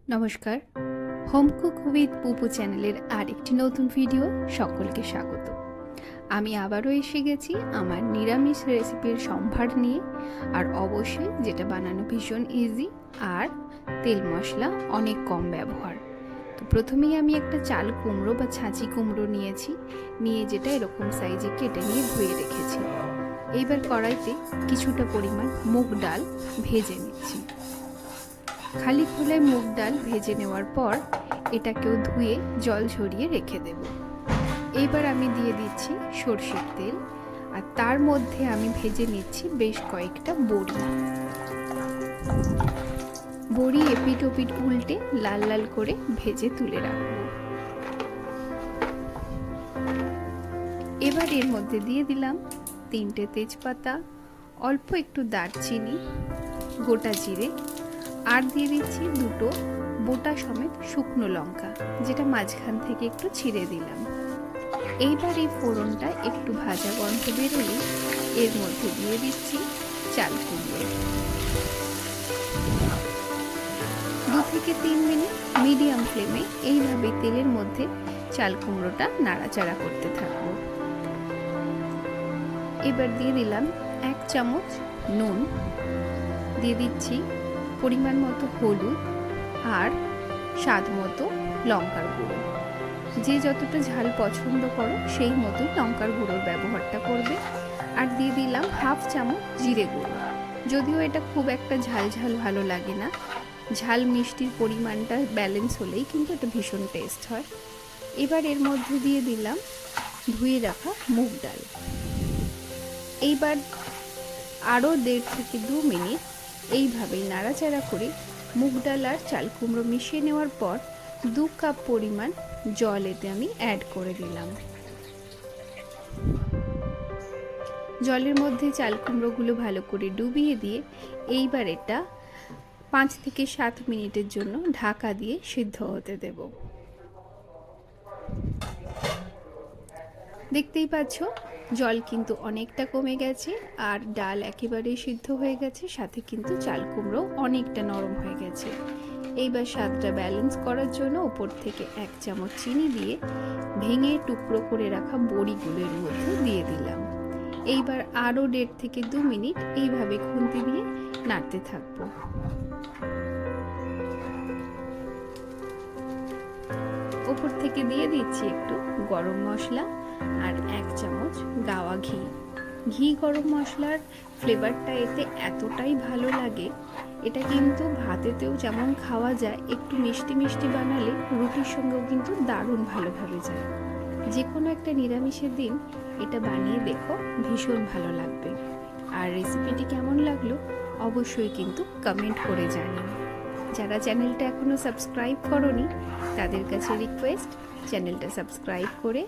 নমস্কার, home cook with পুপু চ্যানেলের আরেকটি নতুন ভিডিও সকলকে স্বাগত। আমি আবারও এসে গেছি আমার নিরামিষ রেসিপির সম্ভার নিয়ে, আর অবশ্যই যেটা বানানো ভীষণ ইজি আর তেল মশলা অনেক কম ব্যবহার। তো প্রথমেই আমি একটা চাল কুমড়ো বা ছাঁচি কুমড়ো নিয়ে যেটা এরকম সাইজে কেটে নিয়ে ধুয়ে রেখেছি। এইবার কড়াইতে কিছুটা পরিমাণ মুগ ডাল ভেজে নিচ্ছি। খালি খোলায় মুগ ডাল ভেজে নেওয়ার পর এটাকেও ধুয়ে জল ঝরিয়ে রেখে দেব। এইবার আমি দিয়ে দিচ্ছি সরষের তেল, আর তার মধ্যে আমি ভেজে নিচ্ছি বেশ কয়েকটা বড়ি এপিট ওপিট উল্টে লাল লাল করে ভেজে তুলে রাখবো। এবার এর মধ্যে দিয়ে দিলাম 3টে তেজপাতা, অল্প একটু দারচিনি, গোটা জিরে, আর দিয়ে দিচ্ছি 2টো বোটা সমেত শুকনো লঙ্কা, যেটা মাঝখান থেকে একটু ছিঁড়ে দিলাম। এইবার এই ফোড়নটা একটু ভাজা গন্ধ বেরোলে এর মধ্যে দিয়ে দিচ্ছি চাল কুমড়ো। 2 থেকে 3 মিনিট মিডিয়াম ফ্লেমে এইভাবে তেলের মধ্যে চাল কুমড়োটা নাড়াচাড়া করতে থাকবো। এবার দিয়ে দিলাম 1 চামচ নুন, দিয়ে দিচ্ছি পরিমাণ মতো হলুদ আর স্বাদ মতো লঙ্কার গুঁড়ো। যে যতটা ঝাল পছন্দ করো সেই মতোই লঙ্কার গুঁড়োর ব্যবহারটা করবে। আর দিয়ে দিলাম 1/2 চামচ জিরে গুঁড়ো। যদিও এটা খুব একটা ঝাল ঝাল ভালো লাগে না, ঝাল মিষ্টির পরিমাণটা ব্যালেন্স হলেই কিন্তু এটা ভীষণ টেস্ট হয়। এবার এর মধ্যে দিয়ে দিলাম ধুয়ে রাখা মুগ ডাল। এইবার আরও 1.5 থেকে 2 মিনিট এইভাবেই নাড়াচাড়া করে মুগ ডাল আর চাল কুমড়ো মিশিয়ে নেওয়ার পর 2 কাপ পরিমাণ জল এতে আমি অ্যাড করে দিলাম। জলের মধ্যে চাল কুমড়োগুলো ভালো করে ডুবিয়ে দিয়ে এইবার এটা 5 থেকে 7 মিনিটের জন্য ঢাকা দিয়ে সিদ্ধ হতে দেব। দেখতেই পাচ্ছ জল কিন্তু অনেকটা কমে গেছে, আর ডাল একেবারেই সিদ্ধ হয়ে গেছে, সাথে কিন্তু চাল কুমড়ো অনেকটা নরম হয়ে গেছে। এইবার স্বাদটা ব্যালেন্স করার জন্য উপর থেকে 1 চামচ চিনি দিয়ে ভেঙে টুকরো করে রাখা বড়িগুলোর মধ্যে দিয়ে দিলাম। এইবার আরও 1.5 থেকে 2 মিনিট এইভাবে খুন্তি দিয়ে নাড়তে থাকবো। উপর থেকে দিয়ে দিচ্ছি একটু গরম মশলা আর 1 চামচ গাওয়া ঘি। গরম মশলার ফ্লেভারটা এতে এতটাই ভালো লাগে, এটা কিন্তু ভাতেতেও যেমন খাওয়া যায়, একটু মিষ্টি মিষ্টি বানালে রুটির সঙ্গেও কিন্তু দারুণ ভালোভাবে যায়। যে কোনো একটা নিরামিষের দিন এটা বানিয়ে দেখো, ভীষণ ভালো লাগবে। আর রেসিপিটি কেমন লাগলো অবশ্যই কিন্তু কমেন্ট করে জানিও। যারা চ্যানেলটা এখনও সাবস্ক্রাইব করোনি তাদের কাছে রিকোয়েস্ট, চ্যানেলটা সাবস্ক্রাইব করে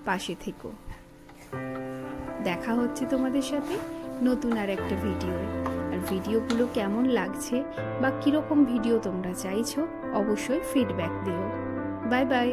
পাশে থেকো। দেখা হচ্ছে তোমাদের সাথে নতুন আর একটা ভিডিও। আর ভিডিওগুলো কেমন লাগছে বা কীরকম ভিডিও তোমরা চাইছো অবশ্যই ফিডব্যাক দিও। Bye bye.